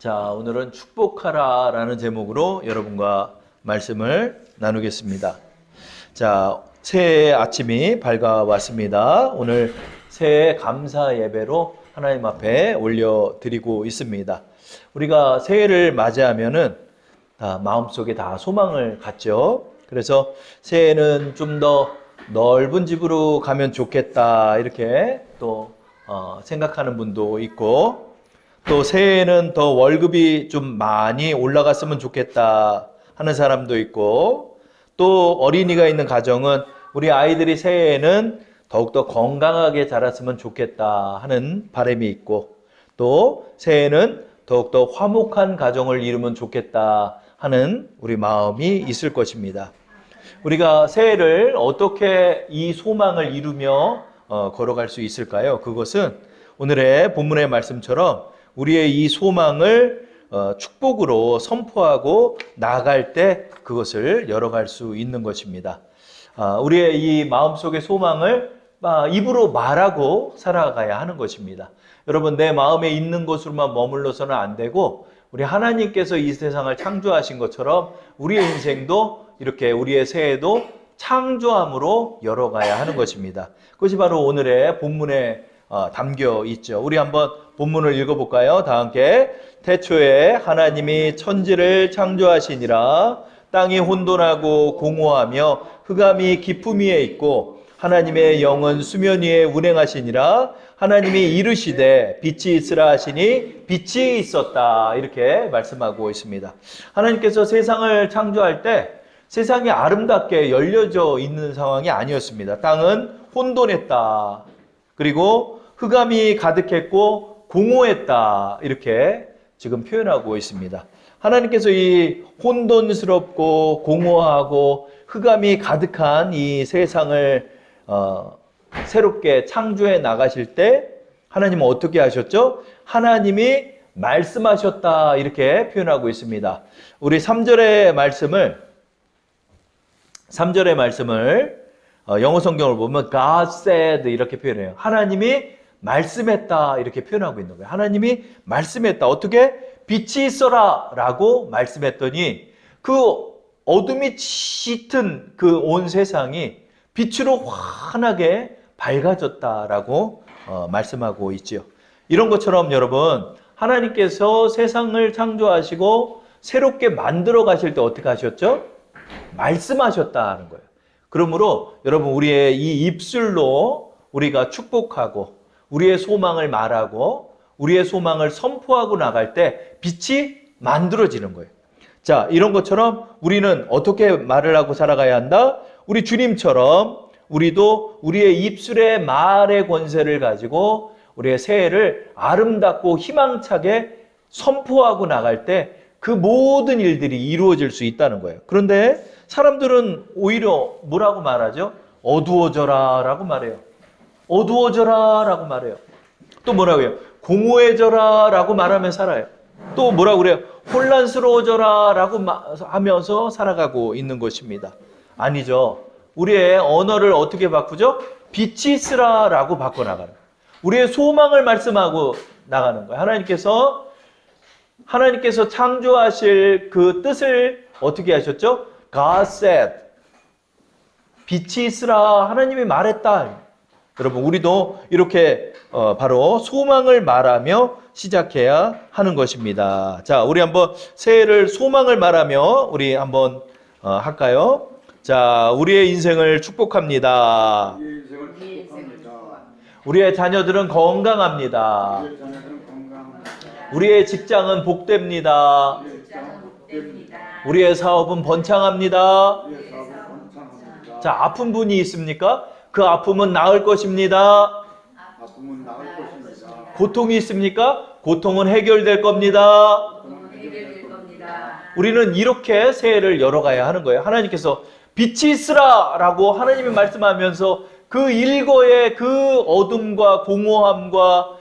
자, 오늘은 축복하라 라는 제목으로 여러분과 말씀을 나누겠습니다. 자, 새해 아침이 밝아왔습니다. 오늘 새해 감사 예배로 하나님 앞에 올려드리고 있습니다. 우리가 새해를 맞이하면은 마음속에 다 소망을 갖죠. 그래서 새해는 좀 더 넓은 집으로 가면 좋겠다 이렇게 또 생각하는 분도 있고, 또 새해에는 더 월급이 좀 많이 올라갔으면 좋겠다 하는 사람도 있고, 또 어린이가 있는 가정은 우리 아이들이 새해에는 더욱더 건강하게 자랐으면 좋겠다 하는 바람이 있고, 또 새해에는 더욱더 화목한 가정을 이루면 좋겠다 하는 우리 마음이 있을 것입니다. 우리가 새해를 어떻게 이 소망을 이루며 걸어갈 수 있을까요? 그것은 오늘의 본문의 말씀처럼 우리의 이 소망을 축복으로 선포하고 나아갈 때 그것을 열어갈 수 있는 것입니다. 우리의 이 마음속의 소망을 입으로 말하고 살아가야 하는 것입니다. 여러분, 내 마음에 있는 것으로만 머물러서는 안 되고, 우리 하나님께서 이 세상을 창조하신 것처럼 우리의 인생도 이렇게 우리의 새해도 창조함으로 열어가야 하는 것입니다. 그것이 바로 오늘의 본문에 담겨 있죠. 우리 한번 본문을 읽어볼까요? 다 함께. 태초에 하나님이 천지를 창조하시니라. 땅이 혼돈하고 공허하며 흑암이 깊음 위에 있고 하나님의 영은 수면 위에 운행하시니라. 하나님이 이르시되 빛이 있으라 하시니 빛이 있었다. 이렇게 말씀하고 있습니다. 하나님께서 세상을 창조할 때 세상이 아름답게 열려져 있는 상황이 아니었습니다. 땅은 혼돈했다. 그리고 흑암이 가득했고 공허했다. 이렇게 지금 표현하고 있습니다. 하나님께서 이 혼돈스럽고 공허하고 흑암이 가득한 이 세상을 새롭게 창조해 나가실 때 하나님은 어떻게 하셨죠? 하나님이 말씀하셨다. 이렇게 표현하고 있습니다. 우리 3절의 말씀을 영어 성경을 보면 God said 이렇게 표현해요. 하나님이 말씀했다 이렇게 표현하고 있는 거예요. 하나님이 말씀했다. 어떻게? 빛이 있어라 라고 말씀했더니 그 어둠이 짙은 그 온 세상이 빛으로 환하게 밝아졌다라고 말씀하고 있죠. 이런 것처럼 여러분, 하나님께서 세상을 창조하시고 새롭게 만들어 가실 때 어떻게 하셨죠? 말씀하셨다는 거예요. 그러므로 여러분, 우리의 이 입술로 우리가 축복하고 우리의 소망을 말하고 우리의 소망을 선포하고 나갈 때 빛이 만들어지는 거예요. 자, 이런 것처럼 우리는 어떻게 말을 하고 살아가야 한다? 우리 주님처럼 우리도 우리의 입술의 말의 권세를 가지고 우리의 새해를 아름답고 희망차게 선포하고 나갈 때 그 모든 일들이 이루어질 수 있다는 거예요. 그런데 사람들은 오히려 뭐라고 말하죠? 어두워져라 라고 말해요. 어두워져라 라고 말해요. 또 뭐라고 해요? 공허해져라 라고 말하며 살아요. 또 뭐라고 그래요? 혼란스러워져라 라고 하면서 살아가고 있는 것입니다. 아니죠. 우리의 언어를 어떻게 바꾸죠? 빛이 있으라 라고 바꿔나가는 거예요. 우리의 소망을 말씀하고 나가는 거예요. 하나님께서 창조하실 그 뜻을 어떻게 하셨죠? God said. 빛이 있으라 하나님이 말했다. 여러분, 우리도 이렇게 바로 소망을 말하며 시작해야 하는 것입니다. 자, 우리 한번 새해를 소망을 말하며 우리 한번 할까요? 자, 우리의 인생을 축복합니다. 우리의 자녀들은 건강합니다. 우리의 직장은 복됩니다. 우리의 사업은 번창합니다. 자, 아픈 분이 있습니까? 그 아픔은 나을 것입니다. 고통이 있습니까? 고통은 해결될 겁니다. 우리는 이렇게 새해를 열어가야 하는 거예요. 하나님께서 빛이 있으라 라고 하나님이 말씀하면서 그 일거의 그 어둠과 공허함과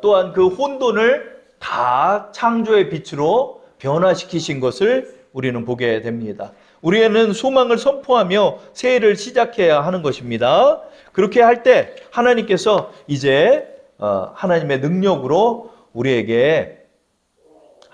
또한 그 혼돈을 다 창조의 빛으로 변화시키신 것을 우리는 보게 됩니다. 우리는 소망을 선포하며 새해를 시작해야 하는 것입니다. 그렇게 할 때 하나님께서 이제 하나님의 능력으로 우리에게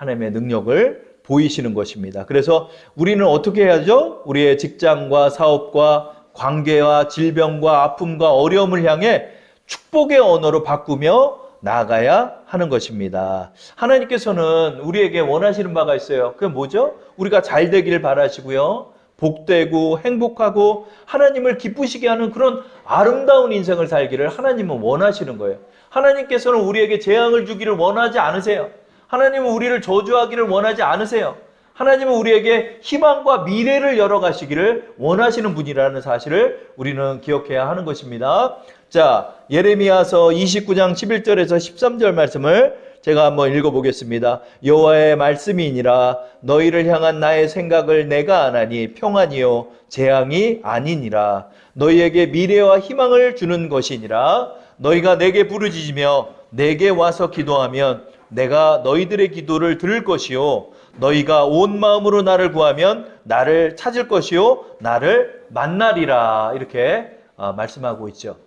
하나님의 능력을 보이시는 것입니다. 그래서 우리는 어떻게 해야죠? 우리의 직장과 사업과 관계와 질병과 아픔과 어려움을 향해 축복의 언어로 바꾸며 나아가야 하는 것입니다. 하나님께서는 우리에게 원하시는 바가 있어요. 그게 뭐죠? 우리가 잘 되길 바라시고요. 복되고 행복하고 하나님을 기쁘시게 하는 그런 아름다운 인생을 살기를 하나님은 원하시는 거예요. 하나님께서는 우리에게 재앙을 주기를 원하지 않으세요. 하나님은 우리를 저주하기를 원하지 않으세요. 하나님은 우리에게 희망과 미래를 열어가시기를 원하시는 분이라는 사실을 우리는 기억해야 하는 것입니다. 자, 예레미야서 29장 11절에서 13절 말씀을 제가 한번 읽어보겠습니다. 여호와의 말씀이니라 너희를 향한 나의 생각을 내가 아나니 평안이요 재앙이 아니니라. 너희에게 미래와 희망을 주는 것이니라. 너희가 내게 부르짖으며 내게 와서 기도하면 내가 너희들의 기도를 들을 것이요 너희가 온 마음으로 나를 구하면 나를 찾을 것이요 나를 만나리라. 이렇게 말씀하고 있죠.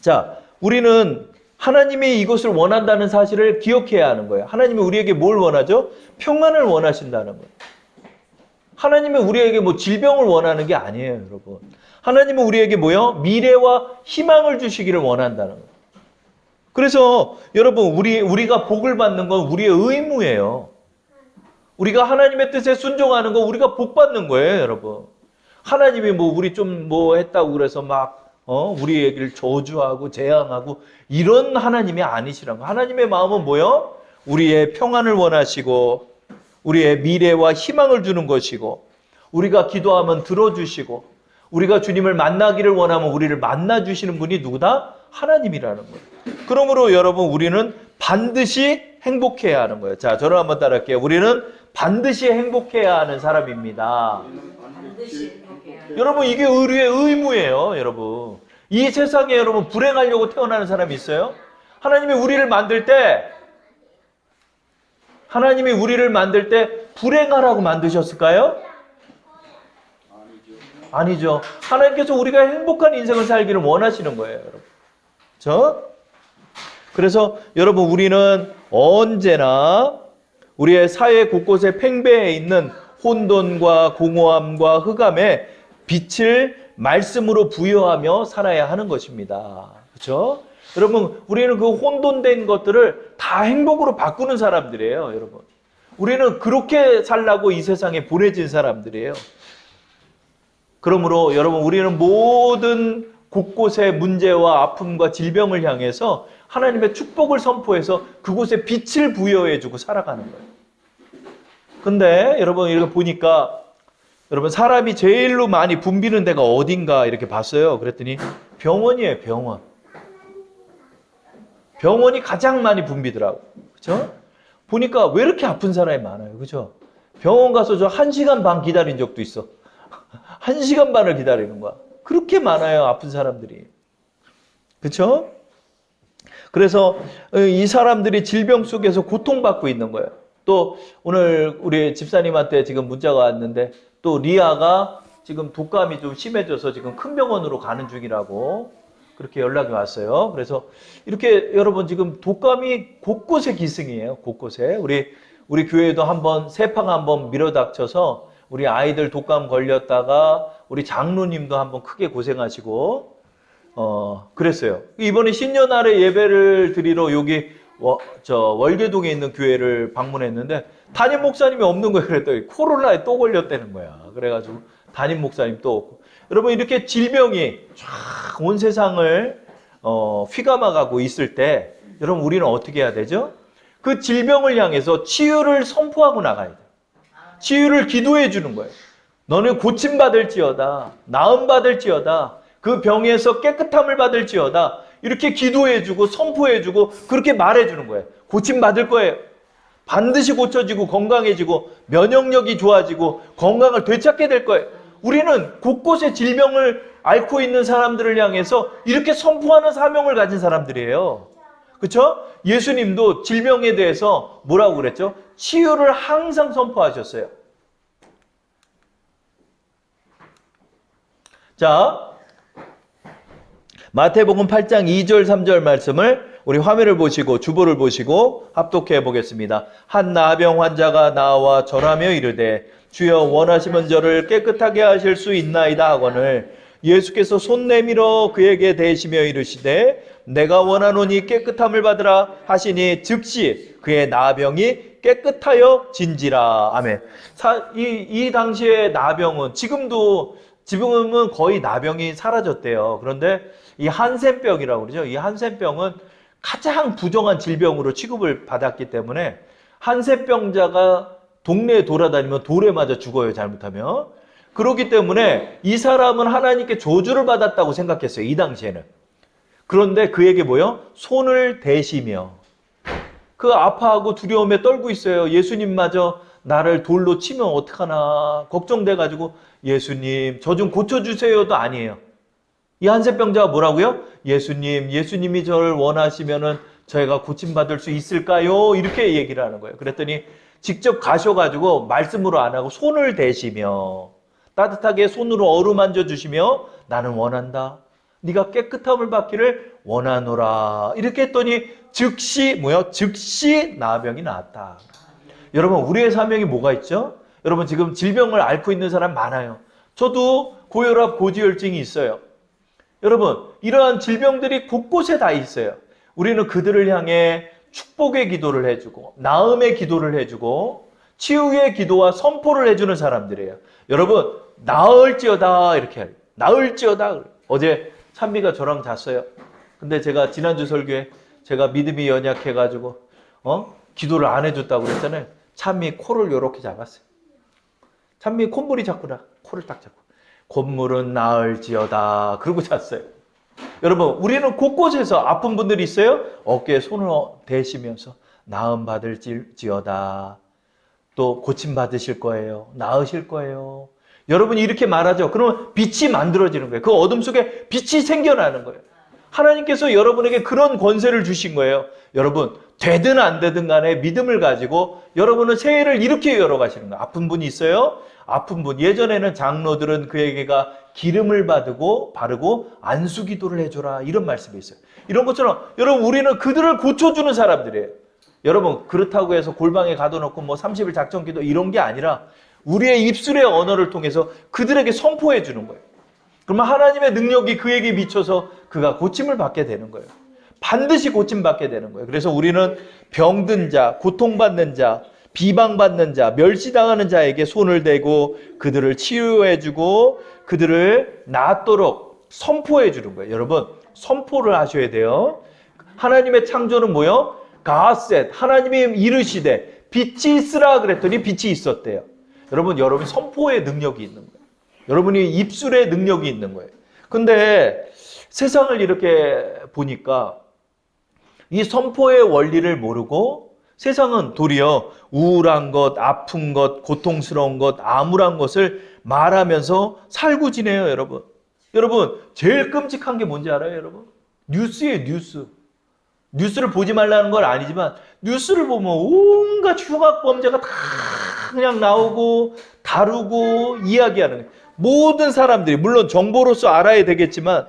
자, 우리는 하나님이 이것을 원한다는 사실을 기억해야 하는 거예요. 하나님이 우리에게 뭘 원하죠? 평안을 원하신다는 거예요. 하나님은 우리에게 뭐 질병을 원하는 게 아니에요, 여러분. 하나님은 우리에게 뭐요? 미래와 희망을 주시기를 원한다는 거예요. 그래서 여러분 우리가 복을 받는 건 우리의 의무예요. 우리가 하나님의 뜻에 순종하는 건 우리가 복 받는 거예요, 여러분. 하나님이 뭐 우리 좀 뭐 했다고 그래서 막 우리에게를 저주하고 재앙하고 이런 하나님이 아니시라는 거. 하나님의 마음은 뭐요? 우리의 평안을 원하시고 우리의 미래와 희망을 주는 것이고 우리가 기도하면 들어주시고 우리가 주님을 만나기를 원하면 우리를 만나주시는 분이 누구다? 하나님이라는 거예요. 그러므로 여러분 우리는 반드시 행복해야 하는 거예요. 자, 저를 한번 따라할게요. 우리는 반드시 행복해야 하는 사람입니다. 반드시 행복해야 하는. 여러분 이게 우리의 의무예요. 여러분 이 세상에 여러분 불행하려고 태어나는 사람이 있어요? 하나님이 우리를 만들 때 불행하라고 만드셨을까요? 아니죠. 하나님께서 우리가 행복한 인생을 살기를 원하시는 거예요, 여러분. 그래서 여러분 우리는 언제나 우리의 사회 곳곳에 팽배해 있는 혼돈과 공허함과 흑암에 빛을 말씀으로 부여하며 살아야 하는 것입니다. 그렇죠? 여러분 우리는 그 혼돈된 것들을 다 행복으로 바꾸는 사람들이에요, 여러분. 우리는 그렇게 살라고 이 세상에 보내진 사람들이에요. 그러므로 여러분 우리는 모든 곳곳의 문제와 아픔과 질병을 향해서 하나님의 축복을 선포해서 그곳에 빛을 부여해주고 살아가는 거예요. 근데 여러분 이렇게 보니까 여러분 사람이 제일로 많이 붐비는 데가 어딘가 이렇게 봤어요. 그랬더니 병원이에요, 병원. 병원이 가장 많이 붐비더라고요. 그렇죠? 보니까 왜 이렇게 아픈 사람이 많아요. 그렇죠? 병원 가서 저 1시간 반 기다린 적도 있어. 1시간 반을 기다리는 거야. 그렇게 많아요, 아픈 사람들이. 그렇죠? 그래서 이 사람들이 질병 속에서 고통받고 있는 거예요. 또 오늘 우리 집사님한테 지금 문자가 왔는데 또 리아가 지금 독감이 좀 심해져서 지금 큰 병원으로 가는 중이라고 그렇게 연락이 왔어요. 그래서 이렇게 여러분 지금 독감이 곳곳에 기승이에요. 곳곳에. 우리 교회도 한번 세파가 한번 밀어닥쳐서 우리 아이들 독감 걸렸다가 우리 장로님도 한번 크게 고생하시고 그랬어요. 이번에 신년날에 예배를 드리러 여기 월계동에 있는 교회를 방문했는데 담임 목사님이 없는 거예요. 그랬더니 코로나에 또 걸렸다는 거야. 그래가지고 담임 목사님 또 없고. 여러분 이렇게 질병이 쫙 온 세상을 휘감아가고 있을 때 여러분 우리는 어떻게 해야 되죠? 그 질병을 향해서 치유를 선포하고 나가야 돼요. 치유를 기도해 주는 거예요. 너는 고침받을지어다. 나음받을지어다. 그 병에서 깨끗함을 받을지어다. 이렇게 기도해 주고 선포해 주고 그렇게 말해 주는 거예요. 고침받을 거예요. 반드시 고쳐지고 건강해지고 면역력이 좋아지고 건강을 되찾게 될 거예요. 우리는 곳곳에 질병을 앓고 있는 사람들을 향해서 이렇게 선포하는 사명을 가진 사람들이에요. 그렇죠? 예수님도 질병에 대해서 뭐라고 그랬죠? 치유를 항상 선포하셨어요. 자, 마태복음 8장 2절 3절 말씀을 우리 화면을 보시고 주보를 보시고 합독해 보겠습니다. 한 나병 환자가 나와 절하며 이르되 주여 원하시면 저를 깨끗하게 하실 수 있나이다 하거늘 예수께서 손 내밀어 그에게 대시며 이르시되 내가 원하노니 깨끗함을 받으라 하시니 즉시 그의 나병이 깨끗하여 진지라. 아멘. 이 당시에 나병은 지금은 거의 나병이 사라졌대요. 그런데 이 한센병이라고 그러죠. 이 한센병은 가장 부정한 질병으로 취급을 받았기 때문에 한센병자가 동네에 돌아다니면 돌에 맞아 죽어요, 잘못하면. 그렇기 때문에 이 사람은 하나님께 저주를 받았다고 생각했어요, 이 당시에는. 그런데 그에게 뭐요? 손을 대시며 그 아파하고 두려움에 떨고 있어요. 예수님마저 나를 돌로 치면 어떡하나 걱정돼가지고 예수님 저 좀 고쳐주세요도 아니에요. 이 한센병자가 뭐라고요? 예수님이 저를 원하시면은 저희가 고침받을 수 있을까요? 이렇게 얘기를 하는 거예요. 그랬더니 직접 가셔가지고 말씀으로 안 하고 손을 대시며 따뜻하게 손으로 어루만져 주시며 나는 원한다. 네가 깨끗함을 받기를 원하노라. 이렇게 했더니 즉시 나병이 나았다. 여러분 우리의 사명이 뭐가 있죠? 여러분 지금 질병을 앓고 있는 사람 많아요. 저도 고혈압, 고지혈증이 있어요. 여러분 이러한 질병들이 곳곳에 다 있어요. 우리는 그들을 향해 축복의 기도를 해주고 나음의 기도를 해주고 치유의 기도와 선포를 해주는 사람들이에요. 여러분 나을지어다 이렇게 해요. 나을지어다. 어제 찬미가 저랑 잤어요. 근데 제가 지난주 설교에 제가 믿음이 연약해가지고 기도를 안 해줬다고 그랬잖아요. 찬미 코를 이렇게 잡았어요. 찬미 콧물이 자꾸나 코를 딱 잡고 콧물은 나을지어다 그러고 잤어요. 여러분 우리는 곳곳에서 아픈 분들이 있어요. 어깨에 손을 대시면서 나음 받을지어다. 또 고침 받으실 거예요. 나으실 거예요. 여러분이 이렇게 말하죠. 그러면 빛이 만들어지는 거예요. 그 어둠 속에 빛이 생겨나는 거예요. 하나님께서 여러분에게 그런 권세를 주신 거예요. 여러분 되든 안 되든 간에 믿음을 가지고 여러분은 새해를 이렇게 열어가시는 거예요. 아픈 분이 있어요. 아픈 분. 예전에는 장로들은 그에게가 기름을 바르고 안수기도를 해줘라 이런 말씀이 있어요. 이런 것처럼 여러분 우리는 그들을 고쳐주는 사람들이에요. 여러분 그렇다고 해서 골방에 가둬놓고 30일 작전기도 이런 게 아니라 우리의 입술의 언어를 통해서 그들에게 선포해 주는 거예요. 그러면 하나님의 능력이 그에게 미쳐서 그가 고침을 받게 되는 거예요. 반드시 고침받게 되는 거예요. 그래서 우리는 병든 자, 고통받는 자, 비방받는 자, 멸시당하는 자에게 손을 대고 그들을 치유해 주고 그들을 낫도록 선포해 주는 거예요. 여러분 선포를 하셔야 돼요. 하나님의 창조는 뭐요? God said. 하나님이 이르시되 빛이 있으라 그랬더니 빛이 있었대요. 여러분 선포의 능력이 있는 거예요. 여러분이 입술의 능력이 있는 거예요. 근데 세상을 이렇게 보니까 이 선포의 원리를 모르고 세상은 도리어 우울한 것, 아픈 것, 고통스러운 것, 암울한 것을 말하면서 살고 지내요, 여러분. 여러분, 제일 끔찍한 게 뭔지 알아요, 여러분? 뉴스예요, 뉴스. 뉴스를 보지 말라는 건 아니지만 뉴스를 보면 온갖 흉악범죄가 다 그냥 나오고 다루고 이야기하는 거예요. 모든 사람들이 물론 정보로서 알아야 되겠지만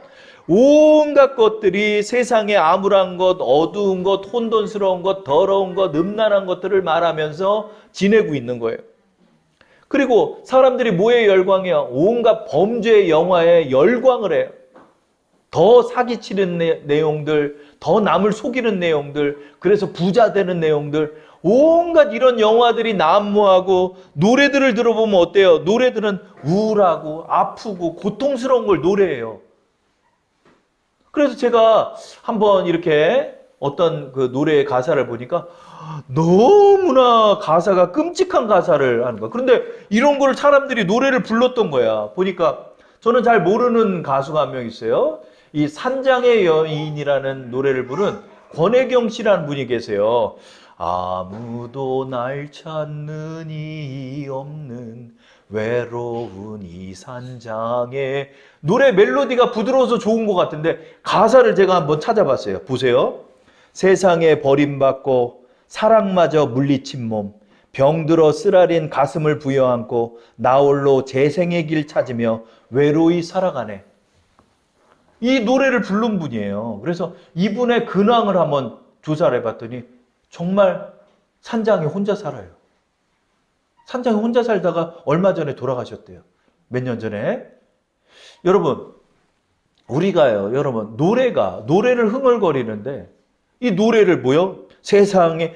온갖 것들이 세상의 암울한 것, 어두운 것, 혼돈스러운 것, 더러운 것, 음란한 것들을 말하면서 지내고 있는 거예요. 그리고 사람들이 뭐에 열광해요? 온갖 범죄의 영화에 열광을 해요. 더 사기치는 내용들, 더 남을 속이는 내용들, 그래서 부자 되는 내용들, 온갖 이런 영화들이 난무하고 노래들을 들어보면 어때요? 노래들은 우울하고 아프고 고통스러운 걸 노래해요. 그래서 제가 한번 이렇게 어떤 그 노래의 가사를 보니까 너무나 가사가 끔찍한 가사를 하는 거야. 그런데 이런 걸 사람들이 노래를 불렀던 거야. 보니까 저는 잘 모르는 가수가 한 명 있어요. 이 산장의 여인이라는 노래를 부른 권혜경 씨라는 분이 계세요. 아무도 날 찾는 이 없는 외로운 이 산장에 노래 멜로디가 부드러워서 좋은 것 같은데 가사를 제가 한번 찾아봤어요. 보세요. 세상에 버림받고 사랑마저 물리친 몸 병들어 쓰라린 가슴을 부여안고 나홀로 재생의 길 찾으며 외로이 살아가네. 이 노래를 부른 분이에요. 그래서 이분의 근황을 한번 조사를 해봤더니 정말 산장에 혼자 살아요. 산장에 혼자 살다가 얼마 전에 돌아가셨대요. 몇 년 전에. 여러분, 우리가요, 여러분, 노래를 흥얼거리는데 이 노래를 뭐요? 세상에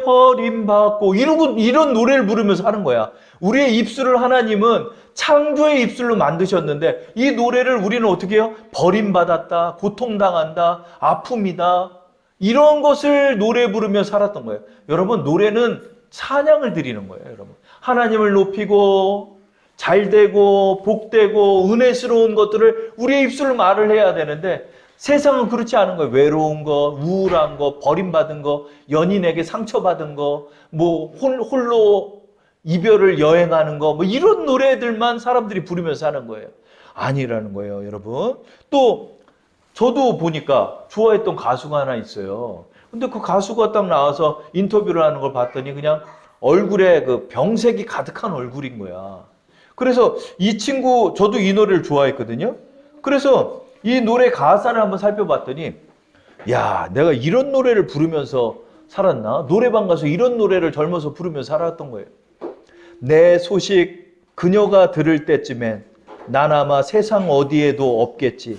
버림받고 이런 노래를 부르면서 하는 거야. 우리의 입술을 하나님은 창조의 입술로 만드셨는데 이 노래를 우리는 어떻게 해요? 버림받았다, 고통당한다, 아픔이다. 이런 것을 노래 부르며 살았던 거예요. 여러분, 노래는 찬양을 드리는 거예요, 여러분. 하나님을 높이고 잘되고 복되고 은혜스러운 것들을 우리의 입술로 말을 해야 되는데 세상은 그렇지 않은 거예요. 외로운 거, 우울한 거, 버림받은 거, 연인에게 상처받은 거, 뭐 홀로 이별을 여행하는 거, 뭐 이런 노래들만 사람들이 부르면서 하는 거예요. 아니라는 거예요, 여러분. 또 저도 보니까 좋아했던 가수가 하나 있어요. 근데 그 가수가 딱 나와서 인터뷰를 하는 걸 봤더니 그냥 얼굴에 그 병색이 가득한 얼굴인 거야. 그래서 이 친구, 저도 이 노래를 좋아했거든요. 그래서 이 노래 가사를 한번 살펴봤더니 야, 내가 이런 노래를 부르면서 살았나? 노래방 가서 이런 노래를 젊어서 부르면서 살았던 거예요. 내 소식 그녀가 들을 때쯤엔 난 아마 세상 어디에도 없겠지.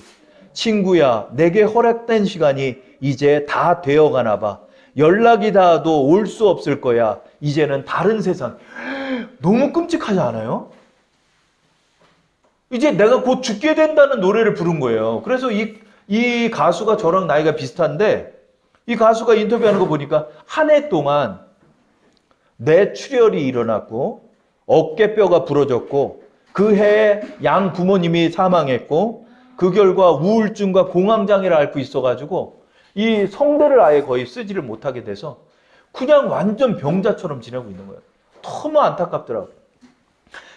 친구야, 내게 허락된 시간이 이제 다 되어가나 봐. 연락이 닿아도 올 수 없을 거야. 이제는 다른 세상. 너무 끔찍하지 않아요? 이제 내가 곧 죽게 된다는 노래를 부른 거예요. 그래서 이 가수가 저랑 나이가 비슷한데 이 가수가 인터뷰하는 거 보니까 한 해 동안 뇌출혈이 일어났고 어깨뼈가 부러졌고 그 해에 양 부모님이 사망했고 그 결과 우울증과 공황장애를 앓고 있어가지고 이 성대를 아예 거의 쓰지를 못하게 돼서 그냥 완전 병자처럼 지내고 있는 거예요. 너무 안타깝더라고요.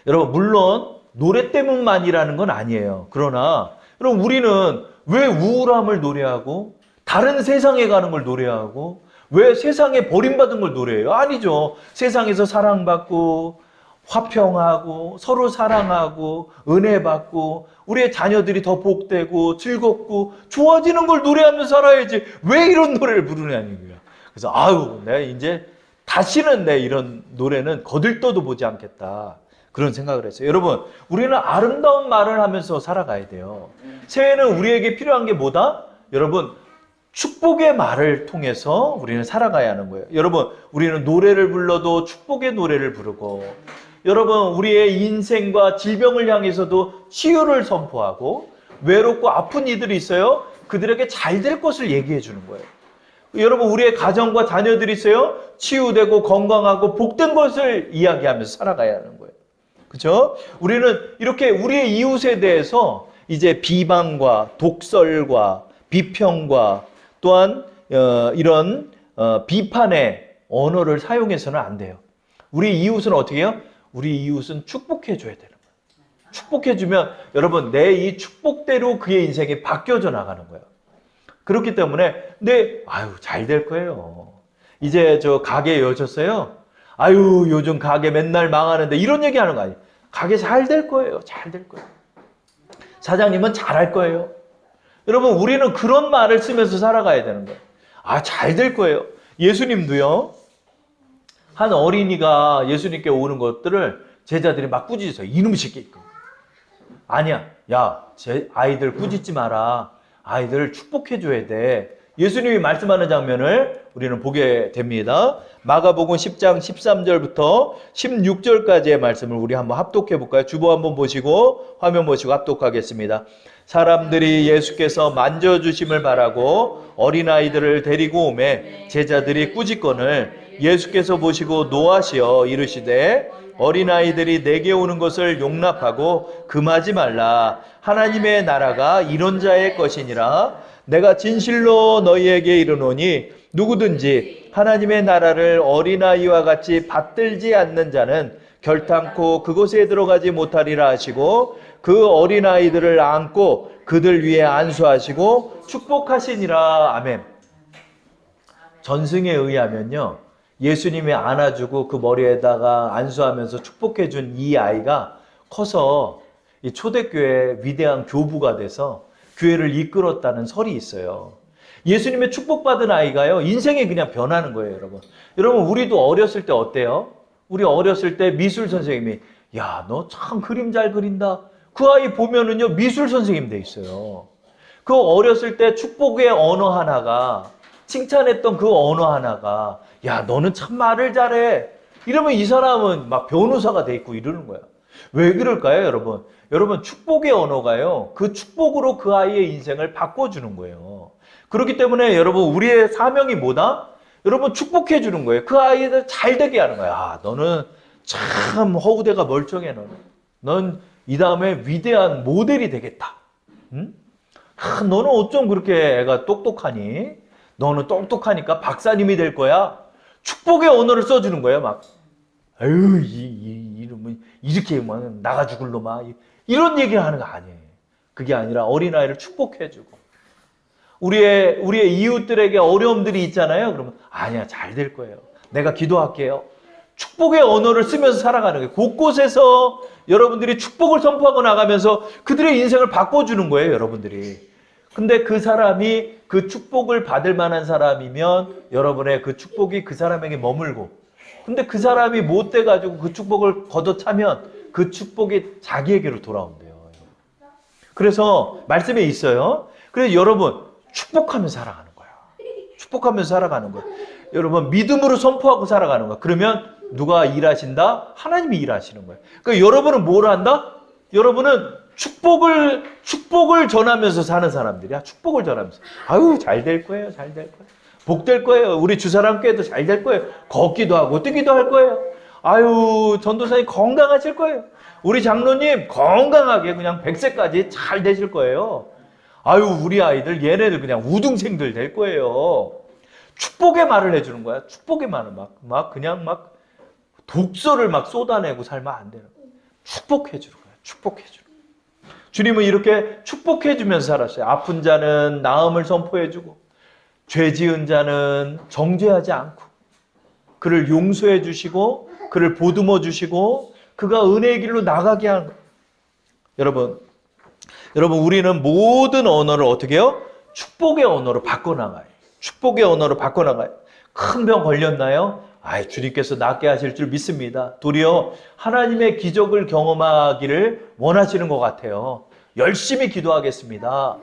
여러분, 물론 노래 때문만이라는 건 아니에요. 그러나 여러분, 우리는 왜 우울함을 노래하고 다른 세상에 가는 걸 노래하고 왜 세상에 버림받은 걸 노래해요? 아니죠. 세상에서 사랑받고 화평하고 서로 사랑하고 은혜 받고 우리의 자녀들이 더 복되고 즐겁고 좋아지는 걸 노래하며 살아야지 왜 이런 노래를 부르냐는 거야. 그래서 아유, 내가 이제 다시는 내 이런 노래는 거들떠도 보지 않겠다. 그런 생각을 했어요. 여러분, 우리는 아름다운 말을 하면서 살아가야 돼요. 새해는 우리에게 필요한 게 뭐다? 여러분, 축복의 말을 통해서 우리는 살아가야 하는 거예요. 여러분, 우리는 노래를 불러도 축복의 노래를 부르고, 여러분, 우리의 인생과 질병을 향해서도 치유를 선포하고, 외롭고 아픈 이들이 있어요. 그들에게 잘 될 것을 얘기해 주는 거예요. 여러분, 우리의 가정과 자녀들이 있어요. 치유되고 건강하고 복된 것을 이야기하면서 살아가야 하는 거예요. 그렇죠? 우리는 이렇게 우리의 이웃에 대해서 이제 비방과 독설과 비평과 또한 이런 비판의 언어를 사용해서는 안 돼요. 우리 이웃은 어떻게 해요? 우리 이웃은 축복해 줘야 되는 거예요. 축복해 주면 여러분, 내 이 축복대로 그의 인생이 바뀌어져 나가는 거예요. 그렇기 때문에 아유, 잘 될 거예요. 이제 저 가게 여셨어요? 아유, 요즘 가게 맨날 망하는데 이런 얘기하는 거 아니에요. 가게 잘 될 거예요. 잘 될 거예요. 사장님은 잘할 거예요. 여러분, 우리는 그런 말을 쓰면서 살아가야 되는 거예요. 아, 잘 될 거예요. 예수님도요. 한 어린이가 예수님께 오는 것들을 제자들이 막 꾸짖어요. 이놈의 새끼. 아니야. 야, 제 아이들 꾸짖지 마라. 아이들을 축복해 줘야 돼. 예수님이 말씀하는 장면을 우리는 보게 됩니다. 마가복음 10장 13절부터 16절까지의 말씀을 우리 한번 합독해 볼까요? 주보 한번 보시고 화면 보시고 합독하겠습니다. 사람들이 예수께서 만져주심을 바라고 어린아이들을 데리고 오매 제자들이 꾸짖거늘 예수께서 보시고 노하시어 이르시되 어린아이들이 내게 오는 것을 용납하고 금하지 말라. 하나님의 나라가 이런 자의 것이니라. 내가 진실로 너희에게 이르노니 누구든지 하나님의 나라를 어린아이와 같이 받들지 않는 자는 결탄코 그곳에 들어가지 못하리라 하시고 그 어린아이들을 안고 그들 위에 안수하시고 축복하시니라. 아멘. 전승에 의하면요, 예수님이 안아주고 그 머리에다가 안수하면서 축복해준 이 아이가 커서 이 초대교회 위대한 교부가 돼서 교회를 이끌었다는 설이 있어요. 예수님의 축복받은 아이가요, 인생이 그냥 변하는 거예요, 여러분. 여러분, 우리도 어렸을 때 어때요? 우리 어렸을 때 미술 선생님이, 야, 너 참 그림 잘 그린다. 그 아이 보면은요, 미술 선생님 돼 있어요. 그 어렸을 때 축복의 언어 하나가, 칭찬했던 그 언어 하나가, 야, 너는 참 말을 잘해. 이러면 이 사람은 막 변호사가 돼 있고 이러는 거야. 왜 그럴까요, 여러분? 여러분, 축복의 언어가요, 그 축복으로 그 아이의 인생을 바꿔주는 거예요. 그렇기 때문에 여러분, 우리의 사명이 뭐다? 여러분, 축복해 주는 거예요. 그 아이들 잘 되게 하는 거야. 아, 너는 참 허우대가 멀쩡해, 너는. 넌 이 다음에 위대한 모델이 되겠다. 응? 아, 너는 어쩜 그렇게 애가 똑똑하니? 너는 똑똑하니까 박사님이 될 거야. 축복의 언어를 써주는 거예요, 막. 아유, 이름은 이렇게 막 나가 죽을 놈아. 이런 얘기를 하는 거 아니에요. 그게 아니라 어린아이를 축복해주고. 우리의 이웃들에게 어려움들이 있잖아요. 그러면 아니야, 잘 될 거예요. 내가 기도할게요. 축복의 언어를 쓰면서 살아가는 거예요. 곳곳에서 여러분들이 축복을 선포하고 나가면서 그들의 인생을 바꿔주는 거예요, 여러분들이. 근데 그 사람이 그 축복을 받을 만한 사람이면 여러분의 그 축복이 그 사람에게 머물고, 근데 그 사람이 못 돼가지고 그 축복을 걷어차면 그 축복이 자기에게로 돌아온대요. 그래서 말씀에 있어요. 그래서 여러분, 축복하면서 살아가는 거야. 축복하면서 살아가는 거야. 여러분, 믿음으로 선포하고 살아가는 거야. 그러면 누가 일하신다? 하나님이 일하시는 거예요. 그러니까 여러분은 뭘 한다? 여러분은 축복을 전하면서 사는 사람들이야. 축복을 전하면서. 아유, 잘 될 거예요. 잘 될 거예요. 복 될 거예요. 우리 주사람께도 잘 될 거예요. 걷기도 하고 뛰기도 할 거예요. 아유, 전도사님 건강하실 거예요. 우리 장로님 건강하게 그냥 100세까지 잘 되실 거예요. 아유, 우리 아이들 얘네들 그냥 우등생들 될 거예요. 축복의 말을 해주는 거야. 축복의 말을 그냥 독서를 막 쏟아내고 살면 안 되는 거야. 축복해주는 거야. 축복해주는 거야. 주님은 이렇게 축복해주면서 살았어요. 아픈 자는 나음을 선포해주고, 죄 지은 자는 정죄하지 않고, 그를 용서해 주시고, 그를 보듬어 주시고, 그가 은혜의 길로 나가게 하는 거예요. 여러분, 우리는 모든 언어를 어떻게 해요? 축복의 언어로 바꿔나가요. 축복의 언어로 바꿔나가요. 큰 병 걸렸나요? 아이, 주님께서 낫게 하실 줄 믿습니다. 도리어 하나님의 기적을 경험하기를 원하시는 것 같아요. 열심히 기도하겠습니다.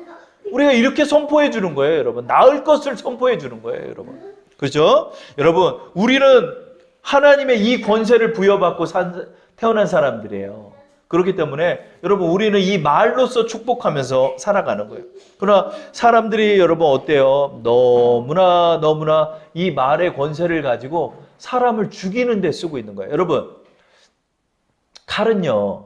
우리가 이렇게 선포해 주는 거예요, 여러분. 나을 것을 선포해 주는 거예요, 여러분. 그렇죠? 여러분, 우리는 하나님의 이 권세를 부여받고 태어난 사람들이에요. 그렇기 때문에 여러분, 우리는 이 말로써 축복하면서 살아가는 거예요. 그러나 사람들이 여러분 어때요? 너무나 이 말의 권세를 가지고 사람을 죽이는 데 쓰고 있는 거예요. 여러분, 칼은요,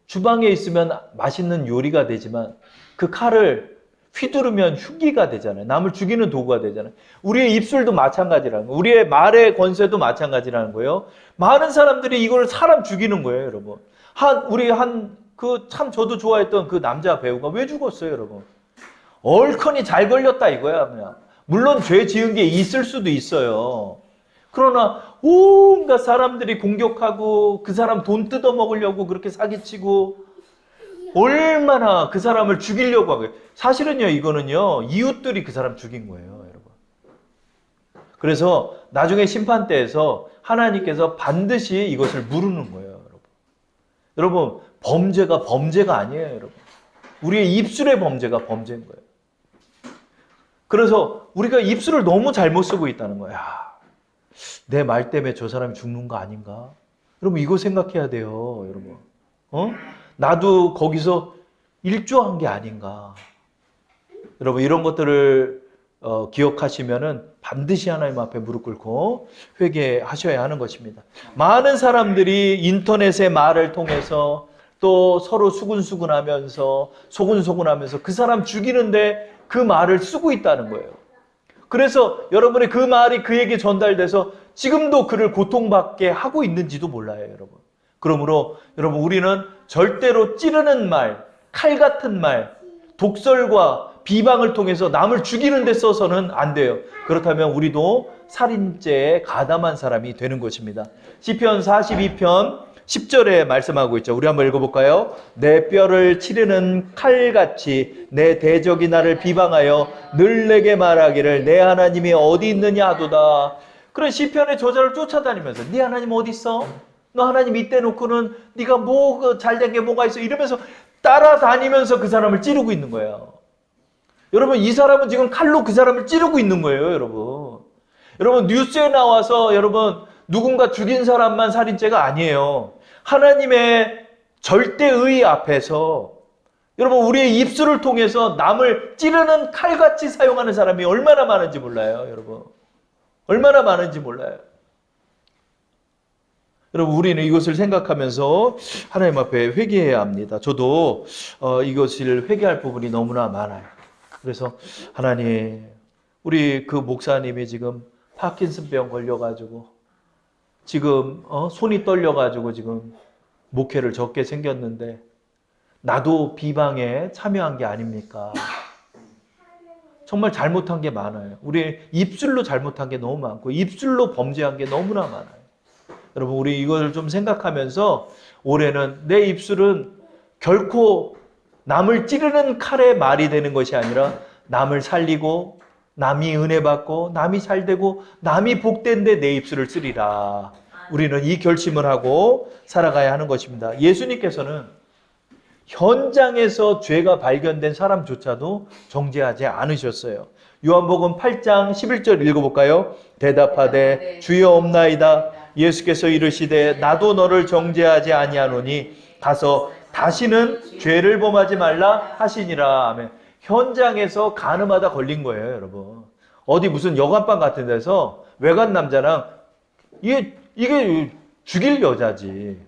주방에 있으면 맛있는 요리가 되지만 그 칼을 휘두르면 흉기가 되잖아요. 남을 죽이는 도구가 되잖아요. 우리의 입술도 마찬가지라는 거예요. 우리의 말의 권세도 마찬가지라는 거예요. 많은 사람들이 이걸 사람 죽이는 거예요, 여러분. 참 저도 좋아했던 그 남자 배우가 왜 죽었어요, 여러분? 얼큰이 잘 걸렸다 이거야, 그냥. 물론 죄 지은 게 있을 수도 있어요. 그러나 온갖 사람들이 공격하고 그 사람 돈 뜯어 먹으려고 그렇게 사기치고 얼마나 그 사람을 죽이려고 하고요. 사실은요, 이거는요, 이웃들이 그 사람 죽인 거예요, 여러분. 그래서 나중에 심판대에서 하나님께서 반드시 이것을 물으는 거예요, 여러분. 여러분, 범죄가 아니에요, 여러분. 우리의 입술의 범죄가 범죄인 거예요. 그래서 우리가 입술을 너무 잘못 쓰고 있다는 거야. 내 말 때문에 저 사람이 죽는 거 아닌가? 여러분, 이거 생각해야 돼요, 여러분. 나도 거기서 일조한 게 아닌가. 여러분, 이런 것들을 기억하시면은 반드시 하나님 앞에 무릎 꿇고 회개하셔야 하는 것입니다. 많은 사람들이 인터넷의 말을 통해서 또 서로 수근수근하면서 소근소근하면서 그 사람 죽이는데 그 말을 쓰고 있다는 거예요. 그래서 여러분의 그 말이 그에게 전달돼서 지금도 그를 고통받게 하고 있는지도 몰라요, 여러분. 그러므로 여러분, 우리는 절대로 찌르는 말, 칼 같은 말, 독설과 비방을 통해서 남을 죽이는 데 써서는 안 돼요. 그렇다면 우리도 살인죄에 가담한 사람이 되는 것입니다. 시편 42편 10절에 말씀하고 있죠. 우리 한번 읽어볼까요? 내 뼈를 치르는 칼같이 내 대적이 나를 비방하여 늘 내게 말하기를 내 하나님이 어디 있느냐 하도다. 그런 시편의 저자를 쫓아다니면서 네 하나님 어디 있어? 너 하나님 이때 놓고는 네가 뭐 잘된 게 뭐가 있어? 이러면서 따라다니면서 그 사람을 찌르고 있는 거예요. 여러분 이 사람은 지금 칼로 그 사람을 찌르고 있는 거예요. 여러분 뉴스에 나와서 여러분 누군가 죽인 사람만 살인죄가 아니에요. 하나님의 절대의 앞에서 여러분 우리의 입술을 통해서 남을 찌르는 칼같이 사용하는 사람이 얼마나 많은지 몰라요. 여러분 얼마나 많은지 몰라요. 여러분 우리는 이것을 생각하면서 하나님 앞에 회개해야 합니다. 저도 이것을 회개할 부분이 너무나 많아요. 그래서 하나님 우리 그 목사님이 지금 파킨슨병 걸려가지고 지금 손이 떨려가지고 지금 목회를 적게 생겼는데 나도 비방에 참여한 게 아닙니까? 정말 잘못한 게 많아요. 우리 입술로 잘못한 게 너무 많고 입술로 범죄한 게 너무나 많아요. 여러분 우리 이걸 좀 생각하면서 올해는 내 입술은 결코 남을 찌르는 칼의 말이 되는 것이 아니라 남을 살리고 남이 은혜 받고 남이 잘되고 남이 복된데 내 입술을 쓰리라. 우리는 이 결심을 하고 살아가야 하는 것입니다. 예수님께서는 현장에서 죄가 발견된 사람조차도 정죄하지 않으셨어요. 요한복음 8장 11절 읽어볼까요? 대답하되 주여 없나이다. 예수께서 이르시되 나도 너를 정죄하지 아니하노니 가서 다시는 죄를 범하지 말라 하시니라. 아멘. 현장에서 간음하다 걸린 거예요, 여러분. 어디 무슨 여관방 같은 데서 외간 남자랑 이게 죽일 여자지.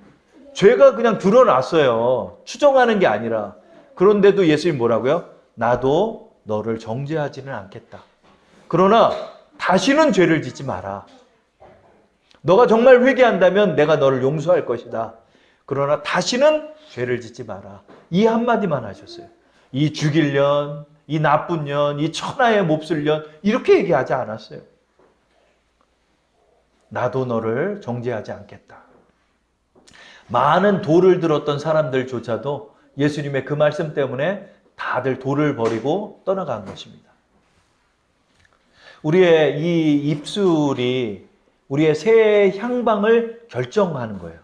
죄가 그냥 드러났어요. 추정하는 게 아니라. 그런데도 예수님 뭐라고요? 나도 너를 정죄하지는 않겠다. 그러나 다시는 죄를 짓지 마라. 너가 정말 회개한다면 내가 너를 용서할 것이다. 그러나 다시는 죄를 짓지 마라. 이 한마디만 하셨어요. 이 죽일 년, 이 나쁜 년, 이 천하의 몹쓸 년 이렇게 얘기하지 않았어요. 나도 너를 정죄하지 않겠다. 많은 도를 들었던 사람들조차도 예수님의 그 말씀 때문에 다들 도를 버리고 떠나간 것입니다. 우리의 이 입술이 우리의 새해의 향방을 결정하는 거예요.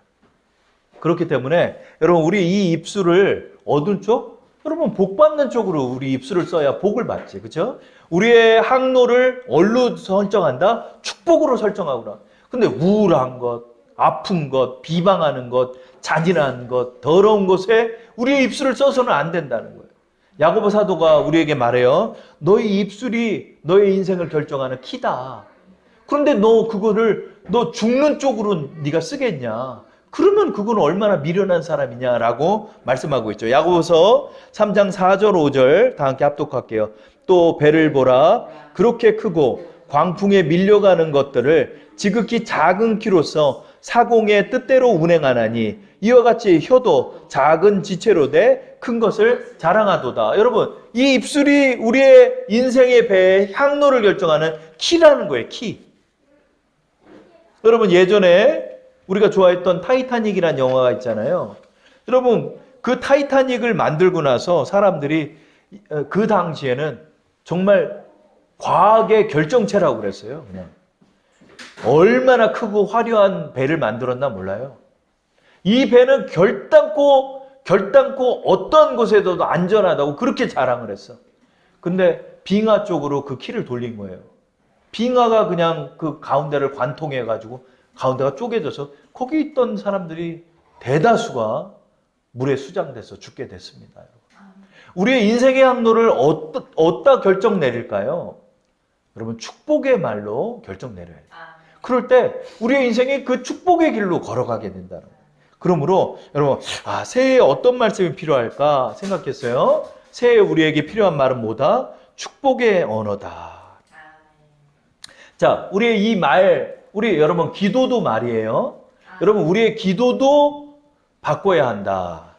그렇기 때문에 여러분 우리 이 입술을 어두운 쪽? 여러분 복 받는 쪽으로 우리 입술을 써야 복을 받지. 그렇죠? 우리의 항로를 뭘로 설정한다? 축복으로 설정하구나. 근데 우울한 것, 아픈 것, 비방하는 것, 잔인한 것, 더러운 것에 우리의 입술을 써서는 안 된다는 거예요. 야고보 사도가 우리에게 말해요. 너의 입술이 너의 인생을 결정하는 키다. 그런데 너 죽는 쪽으로 네가 쓰겠냐? 그러면 그건 얼마나 미련한 사람이냐라고 말씀하고 있죠. 야고보서 3장 4절 5절 다 함께 합독할게요. 또 배를 보라. 그렇게 크고 광풍에 밀려가는 것들을 지극히 작은 키로서 사공의 뜻대로 운행하나니 이와 같이 혀도 작은 지체로 돼 큰 것을 자랑하도다. 여러분 이 입술이 우리의 인생의 배의 향로를 결정하는 키라는 거예요. 키. 여러분 예전에 우리가 좋아했던 타이타닉이라는 영화가 있잖아요. 여러분 그 타이타닉을 만들고 나서 사람들이 그 당시에는 정말 과학의 결정체라고 그랬어요. 그냥 얼마나 크고 화려한 배를 만들었나 몰라요. 이 배는 결단코 어떤 곳에도 안전하다고 그렇게 자랑을 했어. 근데 빙하 쪽으로 그 키를 돌린 거예요. 빙하가 그냥 그 가운데를 관통해가지고 가운데가 쪼개져서 거기 있던 사람들이 대다수가 물에 수장돼서 죽게 됐습니다. 우리의 인생의 항로를 어디다 결정 내릴까요? 여러분 축복의 말로 결정 내려야 돼요. 그럴 때 우리의 인생이 그 축복의 길로 걸어가게 된다는 거예요. 그러므로 여러분 새해에 어떤 말씀이 필요할까 생각했어요. 새해에 우리에게 필요한 말은 뭐다? 축복의 언어다. 자, 우리의 이 말, 우리 여러분 기도도 말이에요. 여러분 우리의 기도도 바꿔야 한다.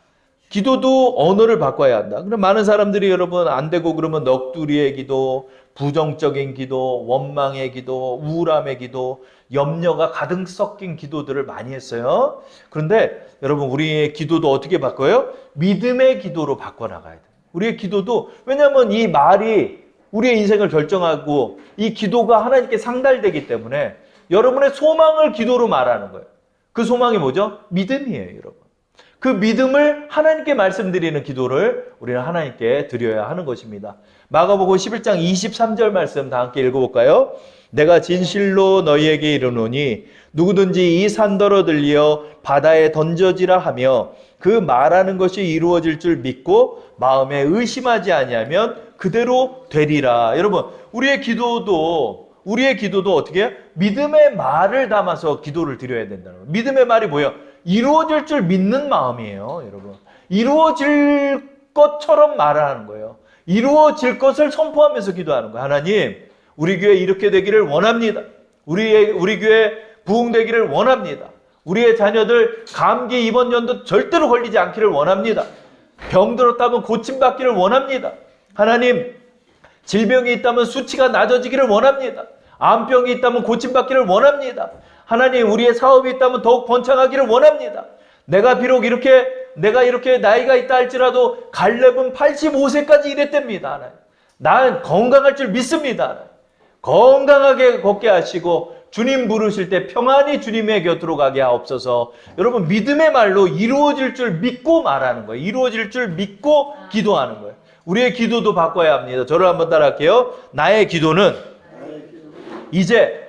기도도 언어를 바꿔야 한다. 그럼 많은 사람들이 여러분 안 되고 그러면 넋두리의 기도, 부정적인 기도, 원망의 기도, 우울함의 기도, 염려가 가득 섞인 기도들을 많이 했어요. 그런데 여러분 우리의 기도도 어떻게 바꿔요? 믿음의 기도로 바꿔나가야 돼요. 우리의 기도도 왜냐하면 이 말이 우리의 인생을 결정하고 이 기도가 하나님께 상달되기 때문에 여러분의 소망을 기도로 말하는 거예요. 그 소망이 뭐죠? 믿음이에요, 여러분. 그 믿음을 하나님께 말씀드리는 기도를 우리는 하나님께 드려야 하는 것입니다. 마가복음 11장 23절 말씀 다 함께 읽어볼까요? 내가 진실로 너희에게 이르노니 누구든지 이 산더러 들려 바다에 던져지라 하며 그 말하는 것이 이루어질 줄 믿고 마음에 의심하지 아니하면 그대로 되리라. 여러분 우리의 기도도 어떻게 해요? 믿음의 말을 담아서 기도를 드려야 된다는 거예요. 믿음의 말이 뭐예요? 이루어질 줄 믿는 마음이에요, 여러분. 이루어질 것처럼 말하는 거예요. 이루어질 것을 선포하면서 기도하는 거예요. 하나님, 우리 교회 이렇게 되기를 원합니다. 우리 교회 부흥되기를 원합니다. 우리의 자녀들 감기 이번 연도 절대로 걸리지 않기를 원합니다. 병들었다면 고침받기를 원합니다. 하나님, 질병이 있다면 수치가 낮아지기를 원합니다. 암병이 있다면 고침받기를 원합니다. 하나님, 우리의 사업이 있다면 더욱 번창하기를 원합니다. 내가 비록 이렇게 나이가 있다 할지라도 갈렙은 85세까지 일했답니다. 하나님. 난 건강할 줄 믿습니다. 하나님. 건강하게 걷게 하시고 주님 부르실 때 평안히 주님의 곁으로 가게 하옵소서. 여러분 믿음의 말로 이루어질 줄 믿고 말하는 거예요. 이루어질 줄 믿고 기도하는 거예요. 우리의 기도도 바꿔야 합니다. 저를 한번 따라할게요. 나의 기도는 이제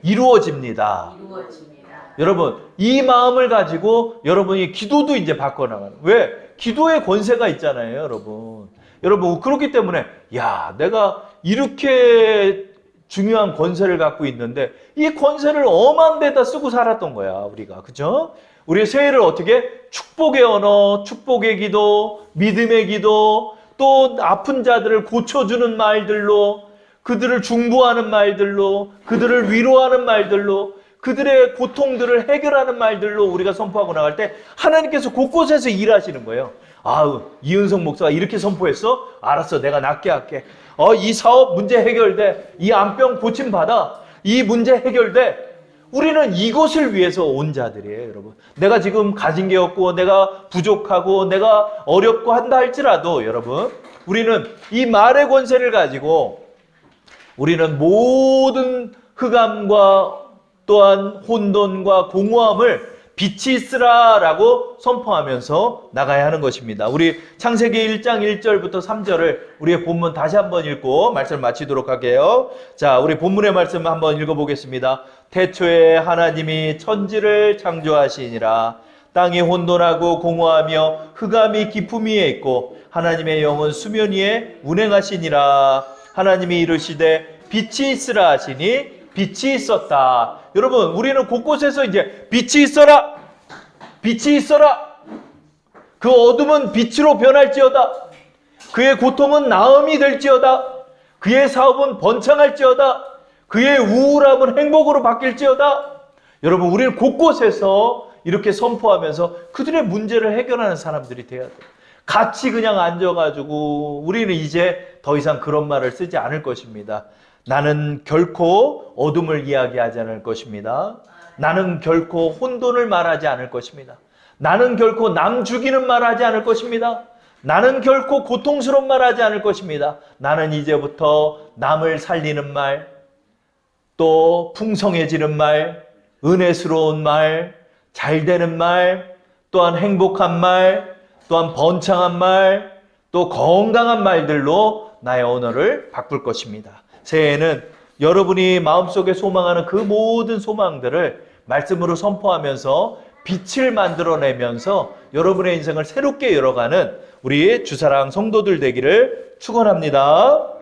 이루어집니다. 여러분 이 마음을 가지고 여러분이 기도도 이제 바꿔나가는. 왜? 기도의 권세가 있잖아요, 여러분. 여러분 그렇기 때문에 야, 내가 이렇게 중요한 권세를 갖고 있는데 이 권세를 엄한 데다 쓰고 살았던 거야, 우리가. 그죠? 우리의 새해를 어떻게? 축복의 언어, 축복의 기도, 믿음의 기도, 또 아픈 자들을 고쳐주는 말들로, 그들을 중보하는 말들로, 그들을 위로하는 말들로, 그들의 고통들을 해결하는 말들로 우리가 선포하고 나갈 때 하나님께서 곳곳에서 일하시는 거예요. 아우, 이은성 목사가 이렇게 선포했어? 알았어, 내가 낫게 할게. 이 사업 문제 해결돼. 이 암병 고침받아. 이 문제 해결돼. 우리는 이것을 위해서 온 자들이에요, 여러분. 내가 지금 가진 게 없고 내가 부족하고 내가 어렵고 한다 할지라도 여러분, 우리는 이 말의 권세를 가지고 우리는 모든 흑암과 또한 혼돈과 공허함을 빛이 있으라라고 선포하면서 나가야 하는 것입니다. 우리 창세기 1장 1절부터 3절을 우리의 본문 다시 한번 읽고 말씀을 마치도록 할게요. 자, 우리 본문의 말씀 한번 읽어보겠습니다. 태초에 하나님이 천지를 창조하시니라. 땅이 혼돈하고 공허하며 흑암이 깊음 위에 있고 하나님의 영은 수면 위에 운행하시니라. 하나님이 이르시되 빛이 있으라 하시니 빛이 있었다. 여러분 우리는 곳곳에서 이제 빛이 있어라, 빛이 있어라. 그 어둠은 빛으로 변할지어다. 그의 고통은 나음이 될지어다. 그의 사업은 번창할지어다. 그의 우울함은 행복으로 바뀔지어다. 여러분 우리는 곳곳에서 이렇게 선포하면서 그들의 문제를 해결하는 사람들이 돼야 돼요. 같이 그냥 앉아가지고 우리는 이제 더 이상 그런 말을 쓰지 않을 것입니다. 나는 결코 어둠을 이야기하지 않을 것입니다. 나는 결코 혼돈을 말하지 않을 것입니다. 나는 결코 남 죽이는 말 하지 않을 것입니다. 나는 결코 고통스러운 말 하지 않을 것입니다. 나는 이제부터 남을 살리는 말, 또 풍성해지는 말, 은혜스러운 말, 잘되는 말, 또한 행복한 말, 또한 번창한 말, 또 건강한 말들로 나의 언어를 바꿀 것입니다. 새해에는 여러분이 마음속에 소망하는 그 모든 소망들을 말씀으로 선포하면서 빛을 만들어내면서 여러분의 인생을 새롭게 열어가는 우리 주사랑 성도들 되기를 축원합니다.